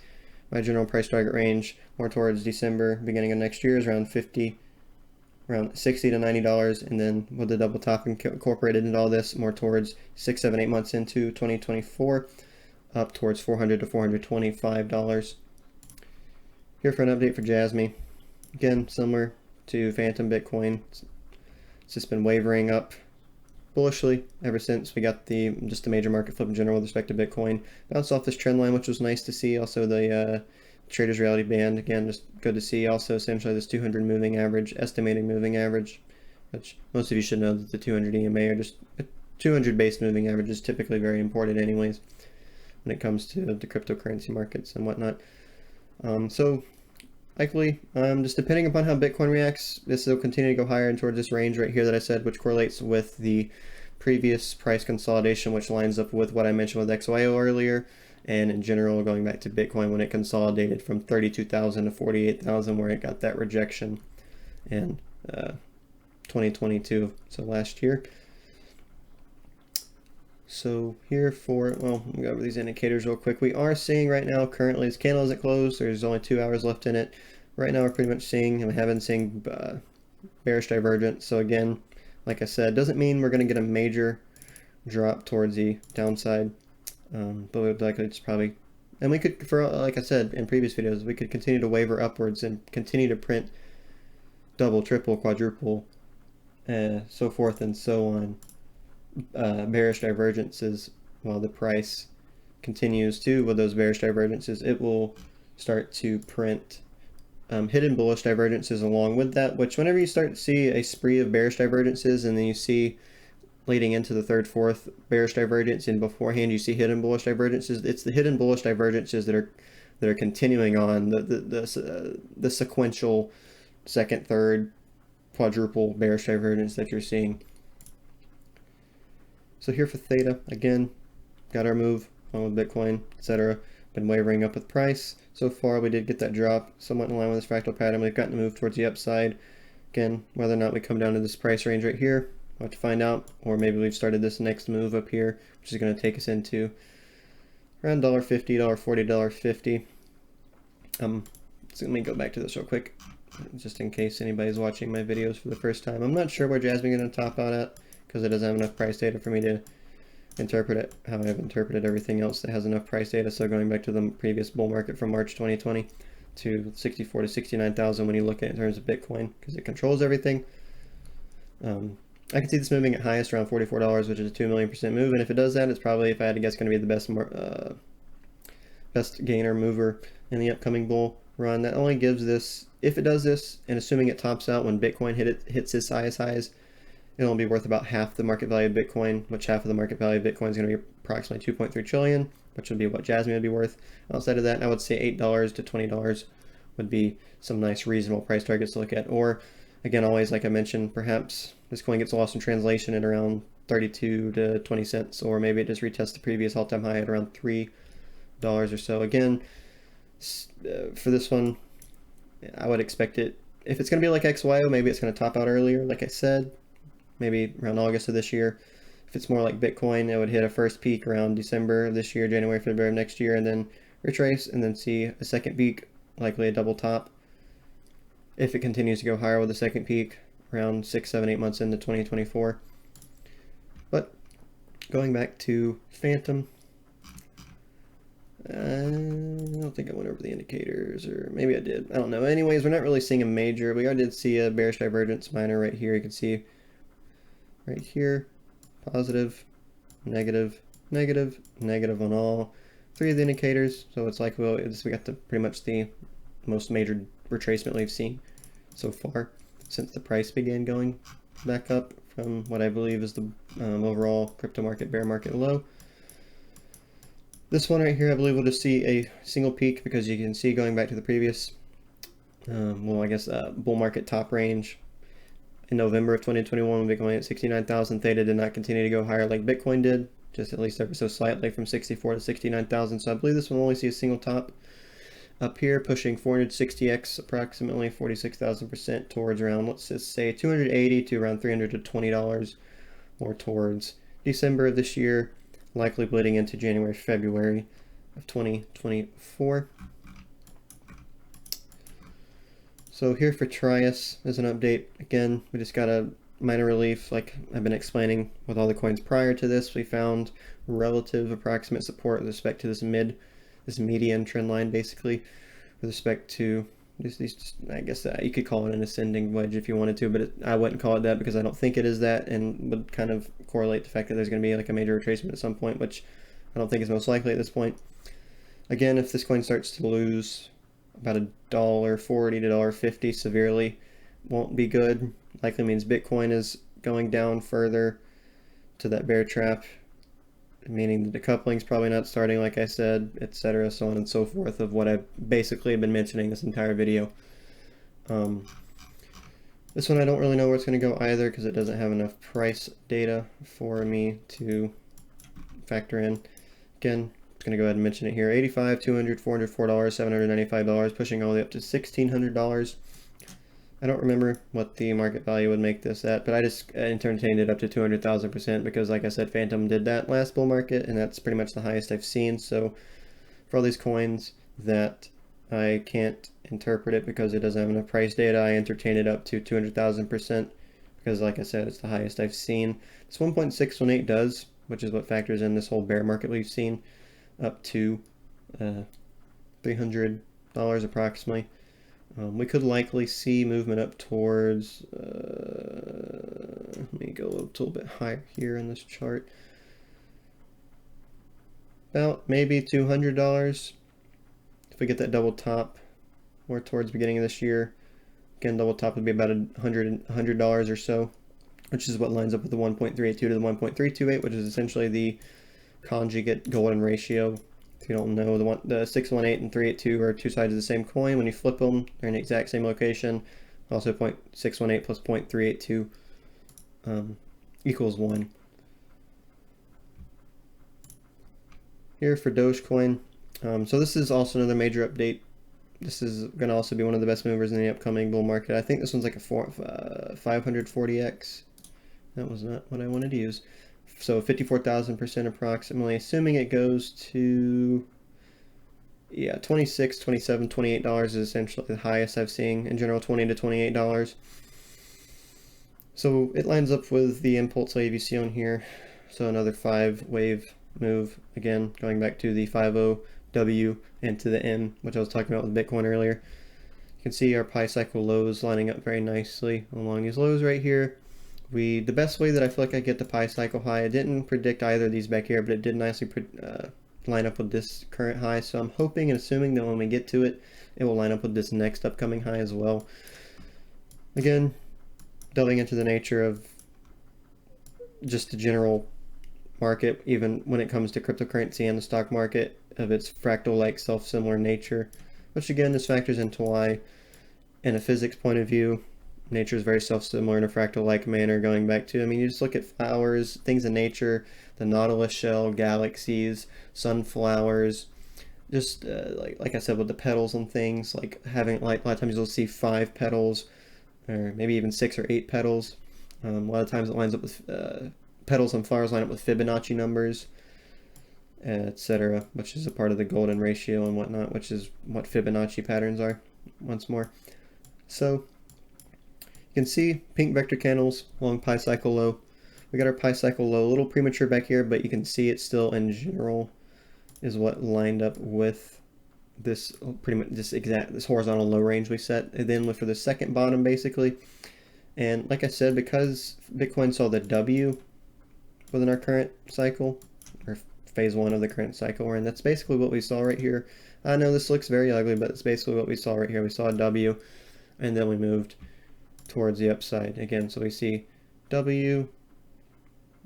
My general price target range more towards December, beginning of next year, is around $60 to $90, and then with the double top incorporated into all this, more towards 6, 7, 8 months into 2024, up towards $400 to $425. Here for an update for JASMY. Again, similar to Phantom Bitcoin, it's just been wavering up bullishly ever since we got just the major market flip in general with respect to Bitcoin. Bounced off this trend line, which was nice to see. Also the Traders Reality Band, again, just good to see. Also essentially this 200 moving average, estimated moving average, which most of you should know that the 200 EMA or just a 200 base moving average is typically very important anyways when it comes to the cryptocurrency markets and whatnot. So likely, just depending upon how Bitcoin reacts, this will continue to go higher and towards this range right here that I said, which correlates with the previous price consolidation, which lines up with what I mentioned with XYO earlier, and in general going back to Bitcoin when it consolidated from 32,000 to 48,000, where it got that rejection in 2022, so last year. So here for, well, let me go over these indicators real quick. We are seeing right now, currently, this candle isn't closed. There's only 2 hours left in it. Right now, we're pretty much seeing, and we have been seeing bearish divergence. So again, like I said, doesn't mean we're going to get a major drop towards the downside, but we'd likely just probably, and we could, for like I said in previous videos, we could continue to waver upwards and continue to print double, triple, quadruple, so forth and so on. Bearish divergences while the price continues to with those bearish divergences, it will start to print hidden bullish divergences along with that, which whenever you start to see a spree of bearish divergences and then you see leading into the third, fourth bearish divergence and beforehand you see hidden bullish divergences, it's the hidden bullish divergences that are continuing on the sequential second, third, quadruple bearish divergence that you're seeing. So here for Theta, again, got our move on with Bitcoin, etc. Been wavering up with price. So far, we did get that drop somewhat in line with this fractal pattern. We've gotten to move towards the upside. Again, whether or not we come down to this price range right here, we'll have to find out. Or maybe we've started this next move up here, which is going to take us into around $1.50, $1.40, $1.50. So let me go back to this real quick, just in case anybody's watching my videos for the first time. I'm not sure where JASMY is going to top out at, because it doesn't have enough price data for me to interpret it how I've interpreted everything else that has enough price data. So going back to the previous bull market from March 2020 to 64 to 69,000 when you look at it in terms of Bitcoin, because it controls everything. I can see this moving at highest around $44, which is a 2 million% move, and if it does that, it's probably, if I had to guess, going to be the best gainer mover in the upcoming bull run. That only gives this, if it does this, and assuming it tops out when Bitcoin hits its highs, it'll be worth about half the market value of Bitcoin, which half of the market value of Bitcoin is going to be approximately 2.3 trillion, which would be what JASMY would be worth. Outside of that, I would say $8 to $20 would be some nice reasonable price targets to look at. Or again, always, like I mentioned, perhaps this coin gets lost in translation at around 32 to 20 cents, or maybe it just retests the previous all-time high at around $3 or so. Again, for this one, I would expect it, if it's going to be like XYO, maybe it's going to top out earlier, like I said, maybe around August of this year. If it's more like Bitcoin, it would hit a first peak around December of this year, January, February of next year, and then retrace, and then see a second peak, likely a double top. If it continues to go higher with a second peak around 6, 7, 8 months into 2024. But Going back to Phantom, I don't think I went over the indicators, or maybe I did. I don't know. Anyways, we're not really seeing a major. We did see a bearish divergence minor right here. You can see right here, positive, negative, negative, negative on all three of the indicators. So it's like, well, we got pretty much the most major retracement we've seen so far since the price began going back up from what I believe is the overall crypto market bear market low. This one right here, I believe we'll just see a single peak, because you can see going back to the previous, bull market top range in November of 2021, when Bitcoin at 69,000, Theta did not continue to go higher like Bitcoin did, just at least ever so slightly from 64 to 69,000. So I believe this one will only see a single top up here, pushing 460x, approximately 46,000% towards around, let's just say $280 to around $320, more towards December of this year, likely bleeding into January, February of 2024. So here for TRIAS is an update. Again, we just got a minor relief, like I've been explaining with all the coins prior to this. We found relative approximate support with respect to this median trend line, basically, with respect to these, I guess you could call it an ascending wedge if you wanted to, but I wouldn't call it that, because I don't think it is that, and would kind of correlate the fact that there's going to be like a major retracement at some point, which I don't think is most likely at this point. Again, if this coin starts to lose about $1.40 to $1.50 severely, won't be good. Likely means Bitcoin is going down further to that bear trap, meaning the decoupling is probably not starting, like I said, etc., so on and so forth, of what I've basically been mentioning this entire video. This one I don't really know where it's going to go either, because it doesn't have enough price data for me to factor in. Again, I'm going to go ahead and mention it here. $85, $200, $404, $795, pushing all the way up to $1,600. I don't remember what the market value would make this at, but I just entertained it up to 200,000%, because like I said, Phantom did that last bull market, and that's pretty much the highest I've seen. So for all these coins that I can't interpret it because it doesn't have enough price data, I entertain it up to 200,000%, because like I said, it's the highest I've seen. This 1.618 does, which is what factors in this whole bear market we've seen, up to $300 approximately. We could likely see movement up towards, let me go a little bit higher here in this chart, about maybe $200 if we get that double top more towards the beginning of this year. Again, double top would be about $100 or so, which is what lines up with the 1.382 to the 1.328, which is essentially the conjugate golden ratio. If you don't know, the 618 and 382 are two sides of the same coin. When you flip them, they're in the exact same location. Also 0.618 plus 0.382 equals 1. Here for Dogecoin. So this is also another major update. This is going to also be one of the best movers in the upcoming bull market. I think this one's like a 540x. That was not what I wanted to use. So 54,000% approximately, assuming it goes to, yeah, $26, $27, $28 is essentially the highest I've seen. In general, $20 to $28. So it lines up with the impulse wave you see on here. So another 5-wave move, again, going back to the 50W and to the M, which I was talking about with Bitcoin earlier. You can see our pi cycle lows lining up very nicely along these lows right here. The best way that I feel like I get the pi cycle high, I didn't predict either of these back here, but it did nicely line up with this current high. So I'm hoping and assuming that when we get to it, it will line up with this next upcoming high as well. Again, delving into the nature of just the general market, even when it comes to cryptocurrency and the stock market, of its fractal-like self-similar nature, which again, this factors into why, in a physics point of view, nature is very self-similar in a fractal-like manner, going back to, I mean, you just look at flowers, things in nature, the nautilus shell, galaxies, sunflowers, just like I said, with the petals and things, like having, like a lot of times you'll see 5 petals, or maybe even 6 or 8 petals. A lot of times it lines up with, petals and flowers line up with Fibonacci numbers, etc., which is a part of the golden ratio and whatnot, which is what Fibonacci patterns are, once more. So you can see pink vector candles along pi cycle low, We got our pi cycle low, a little premature back here, but you can see it still in general is what lined up with this pretty much this horizontal low range we set. And then look for the second bottom basically. And like I said, because Bitcoin saw the W within our current cycle, or phase one of the current cycle we're in, that's basically what we saw right here. I know this looks very ugly, but it's basically what we saw right here. We saw a W, and then we moved towards the upside again. So we see W,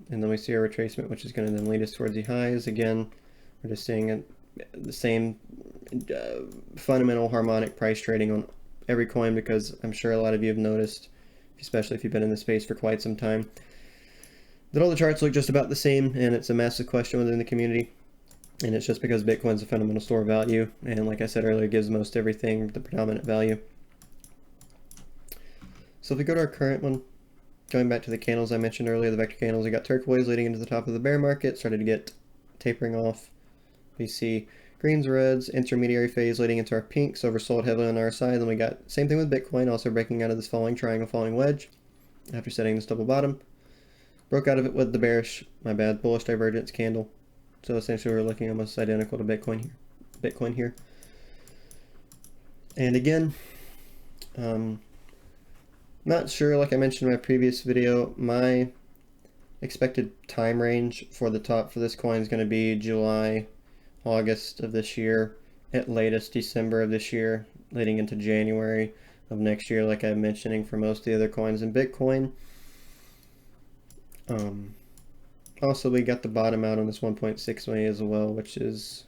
and then we see our retracement, which is going to then lead us towards the highs. Again, we're just seeing the same fundamental harmonic price trading on every coin, because I'm sure a lot of you have noticed, especially if you've been in the space for quite some time, that all the charts look just about the same, and it's a massive question within the community. And it's just because Bitcoin's a fundamental store of value, and like I said earlier, gives most everything the predominant value. So if we go to our current one, going back to the candles I mentioned earlier, the vector candles, we got turquoise leading into the top of the bear market, started to get tapering off. We see greens, reds, intermediary phase leading into our pinks, oversold heavily on our side. Then we got same thing with Bitcoin, also breaking out of this falling triangle, falling wedge after setting this double bottom. Broke out of it with the bearish, bullish divergence candle. So essentially we're looking almost identical to Bitcoin here. And again, not sure, like I mentioned in my previous video, my expected time range for the top for this coin is going to be July, August of this year, at latest December of this year, leading into January of next year, like I'm mentioning for most of the other coins in Bitcoin. Also, we got the bottom out on this 1.618 as well, which is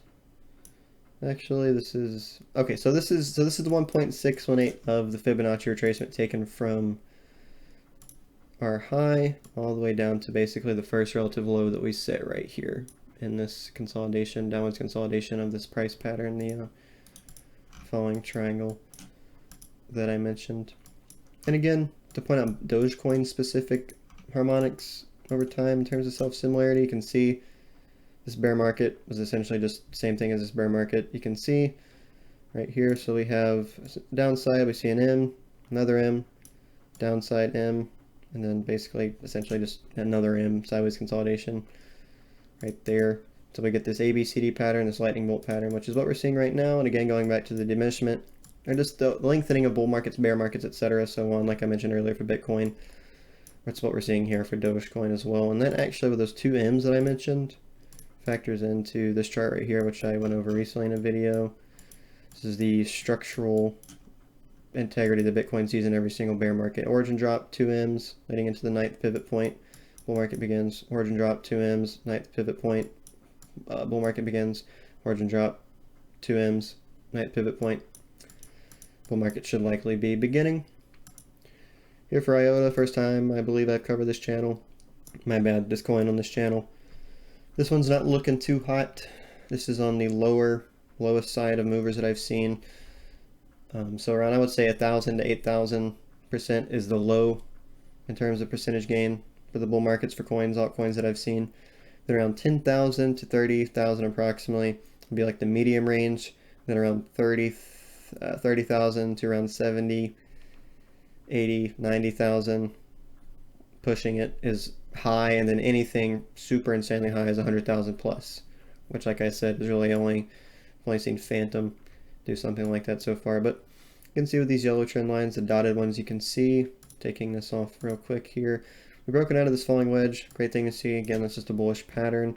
actually, this is okay. So this is the 1.618 of the Fibonacci retracement taken from our high all the way down to basically the first relative low that we set right here in this consolidation, downwards consolidation of this price pattern, the falling triangle that I mentioned. And again, to point out Dogecoin specific harmonics over time in terms of self-similarity, you can see this bear market was essentially just the same thing as this bear market. You can see right here, so we have downside, we see an M, another M, downside M, and then basically essentially just another M, sideways consolidation right there. So we get this ABCD pattern, this lightning bolt pattern, which is what we're seeing right now. And again, going back to the diminishment, or just the lengthening of bull markets, bear markets, etc., so on, like I mentioned earlier for Bitcoin. That's what we're seeing here for Dogecoin as well. And then actually with those two M's that I mentioned, factors into this chart right here, which I went over recently in a video. This is the structural integrity that Bitcoin sees in every single bear market. Origin drop, 2 M's, leading into the 9th pivot point. Bull market begins. Origin drop, 2 M's, 9th pivot point. Bull market begins. Origin drop, 2 M's, 9th pivot point. Bull market should likely be beginning. Here for IOTA, first time I believe I've covered this channel. My bad, this coin on this channel. This one's not looking too hot. This is on the lowest side of movers that I've seen. So around, I would say 1,000 to 8,000% is the low in terms of percentage gain for the bull markets for coins, altcoins that I've seen. Then around 10,000 to 30,000 approximately would be like the medium range. Then around 30,000 to around 70, 80, 90,000, pushing it is high, and then anything super insanely high is 100,000 plus, which, like I said, is really only seen Phantom do something like that so far. But you can see with these yellow trend lines, the dotted ones, you can see, taking this off real quick here, we've broken out of this falling wedge. Great thing to see. Again, that's just a bullish pattern. You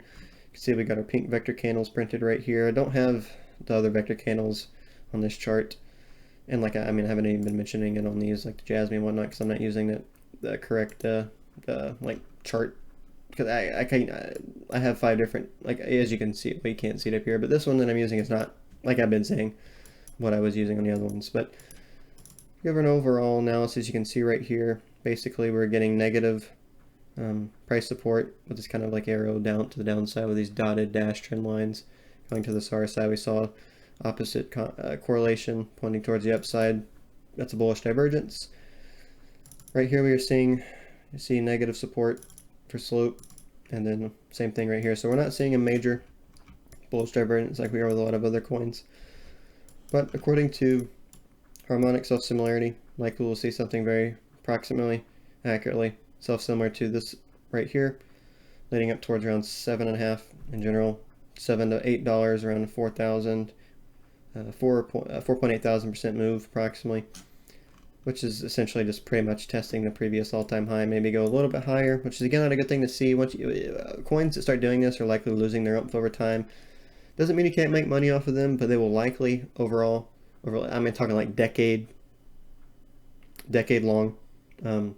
can see we got our pink vector candles printed right here. I don't have the other vector candles on this chart. And like, I mean, I haven't even been mentioning it on these, like the JASMY and whatnot, because I'm not using the correct like chart, because I have 5 different, like, as you can see, but you can't see it up here. But this one that I'm using is not, like I've been saying, what I was using on the other ones. But if you have an overall analysis, you can see right here, basically we're getting negative price support with this kind of like arrow down to the downside with these dotted dash trend lines. Going to the SAR side, we saw opposite correlation pointing towards the upside. That's a bullish divergence. Right here we are seeing, you see negative support for slope, and then same thing right here. So we're not seeing a major bullish divergence like we are with a lot of other coins. But according to harmonic self-similarity, likely we'll see something very approximately accurately self-similar to this right here, leading up towards around 7.5 in general, $7 to $8, around 4,000, 4.8,000% move approximately, which is essentially just pretty much testing the previous all-time high, maybe go a little bit higher, which is again not a good thing to see. Once coins that start doing this are likely losing their oomph over time. Doesn't mean you can't make money off of them, but they will likely overall I mean talking like decade long. Oh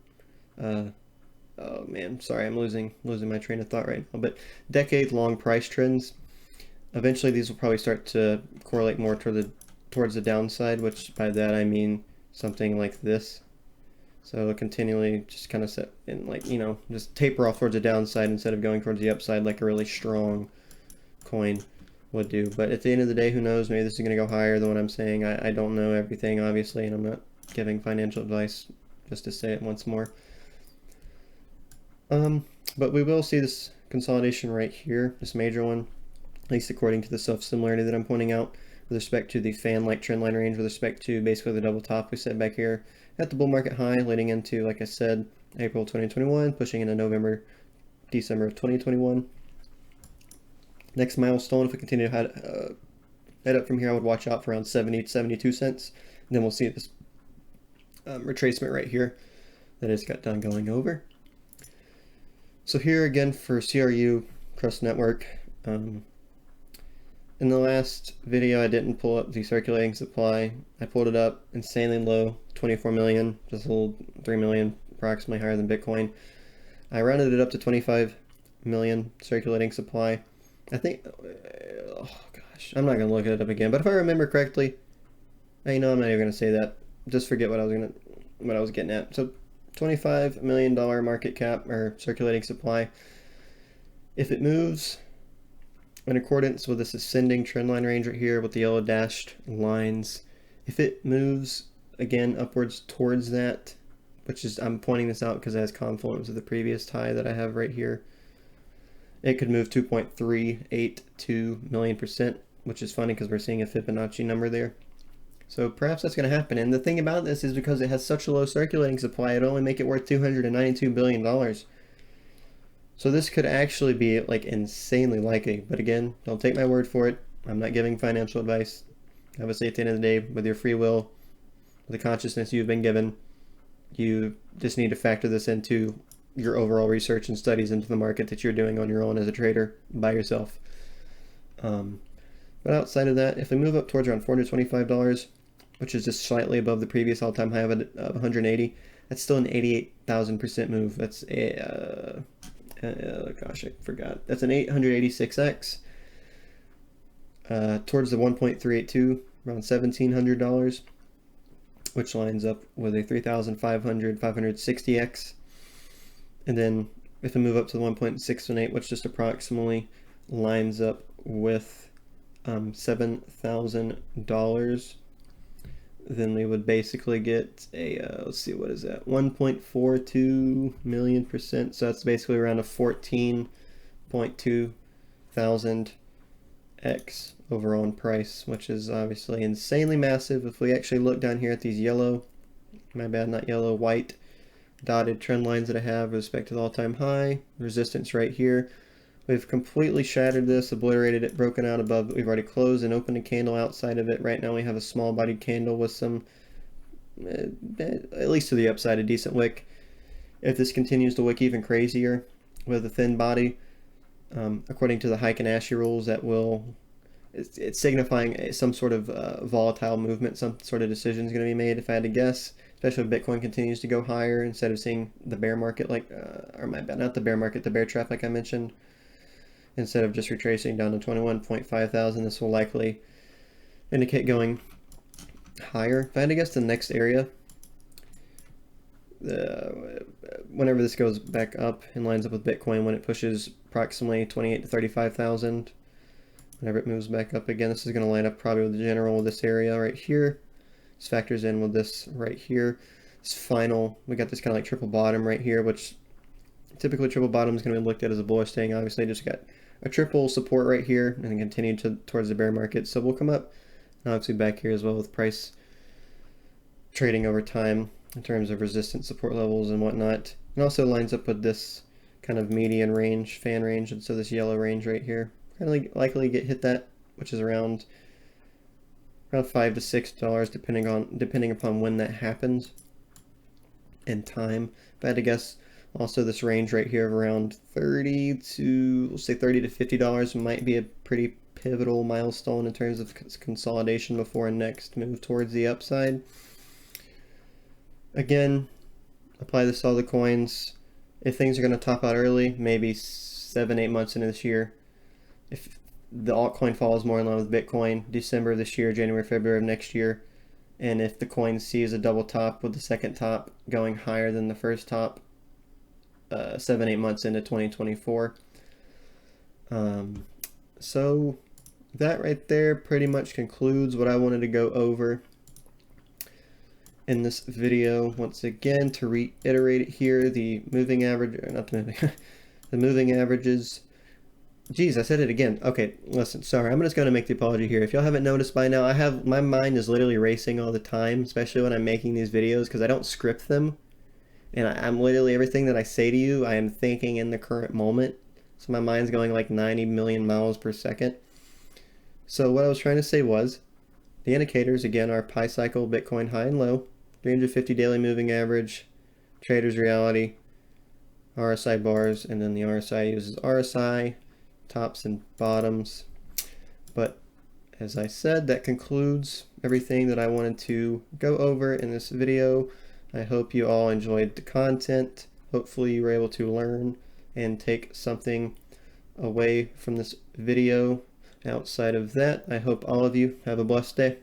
man, sorry, I'm losing my train of thought right now. But decade-long price trends. Eventually, these will probably start to correlate more towards the downside, which by that I mean something like this. So it'll continually just kind of set in, like, you know, just taper off towards the downside instead of going towards the upside like a really strong coin would do. But at the end of the day, who knows? Maybe this is going to go higher than what I'm saying. I don't know everything, obviously, and I'm not giving financial advice, just to say it once more. But we will see this consolidation right here, this major one, at least according to the self-similarity that I'm pointing out with respect to the fan-like trendline range, with respect to basically the double top we set back here at the bull market high, leading into, like I said, April 2021, pushing into November, December of 2021. Next milestone, if we continue to head up from here, I would watch out for around 70 to 72 cents. And then we'll see this retracement right here that I just got done going over. So here again for CRU Crust Network. In the last video, I didn't pull up the circulating supply. I pulled it up insanely low, 24 million, just a little 3 million, approximately higher than Bitcoin. I rounded it up to 25 million circulating supply. I think, oh gosh, I'm not gonna look it up again. But if I remember correctly, you know, I'm not even gonna say that. Just forget what I was getting at. So $25 million market cap or circulating supply. If it moves in accordance with this ascending trendline range right here with the yellow dashed lines, if it moves again upwards towards that, which is, I'm pointing this out because it has confluence with the previous high that I have right here, it could move 2.382 million%, which is funny because we're seeing a Fibonacci number there. So perhaps that's going to happen. And the thing about this is because it has such a low circulating supply, it'll only make it worth $292 billion. So this could actually be like insanely likely. But again, don't take my word for it. I'm not giving financial advice. Obviously, at the end of the day, with your free will, with the consciousness you've been given, you just need to factor this into your overall research and studies into the market that you're doing on your own as a trader by yourself. But outside of that, if we move up towards around $425, which is just slightly above the previous all-time high of 180, that's still an 88,000% move. That's a gosh, I forgot. That's an 886x towards the 1.382, around $1,700, which lines up with a 560x. And then if I move up to the 1.618, which just approximately lines up with $7,000, then we would basically get a let's see, what is that, 1.42 million%. So that's basically around a 14.2 thousand x overall in price, which is obviously insanely massive. If we actually look down here at these yellow, my bad, not yellow, white dotted trend lines that I have with respect to the all-time high resistance right here, we've completely shattered this, obliterated it, broken out above it. We've already closed and opened a candle outside of it. Right now we have a small bodied candle with some, at least to the upside, a decent wick. If this continues to wick even crazier with a thin body, according to the Heiken-Ashi rules, that will, it's signifying some sort of volatile movement, some sort of decision is going to be made, if I had to guess. Especially if Bitcoin continues to go higher instead of seeing the bear market, like, or my bad, not the bear market, the bear trap, like I mentioned. Instead of just retracing down to 21.5 thousand, this will likely indicate going higher. If I had to guess the next area, whenever this goes back up and lines up with Bitcoin, when it pushes approximately 28 to 35,000, whenever it moves back up again, this is going to line up probably with the general with this area right here. This factors in with this right here. This final, we got this kind of like triple bottom right here, which typically triple bottom is going to be looked at as a bullish thing. Obviously, just got a triple support right here and then continue towards the bear market. So we'll come up obviously back here as well with price trading over time in terms of resistance support levels and whatnot. It also lines up with this kind of median range, fan range, and so this yellow range right here, kind of likely hit that, which is around $5 to $6, depending upon when that happens and time. If I had to guess, also this range right here of around $30 to, let's say $30 to $50 might be a pretty pivotal milestone in terms of consolidation before a next move towards the upside. Again, apply this to all the coins. If things are going to top out early, maybe 7-8 months into this year. If the altcoin falls more in line with Bitcoin, December of this year, January, February of next year. And if the coin sees a double top with the second top going higher than the first top, 7-8 months into 2024. So that right there pretty much concludes what I wanted to go over in this video. Once again, to reiterate it here, the moving average, or not the moving, the moving averages. Geez, I said it again. Okay, listen, sorry, I'm just going to make the apology here. If y'all haven't noticed by now, my mind is literally racing all the time, especially when I'm making these videos, because I don't script them. And I'm literally, everything that I say to you, I am thinking in the current moment. So my mind's going like 90 million miles per second. So what I was trying to say was, the indicators, again, are Pi Cycle, Bitcoin high and low, 350 daily moving average, Trader's Reality, RSI bars, and then the RSI uses RSI, tops and bottoms. But as I said, that concludes everything that I wanted to go over in this video. I hope you all enjoyed the content. Hopefully you were able to learn and take something away from this video. Outside of that, I hope all of you have a blessed day.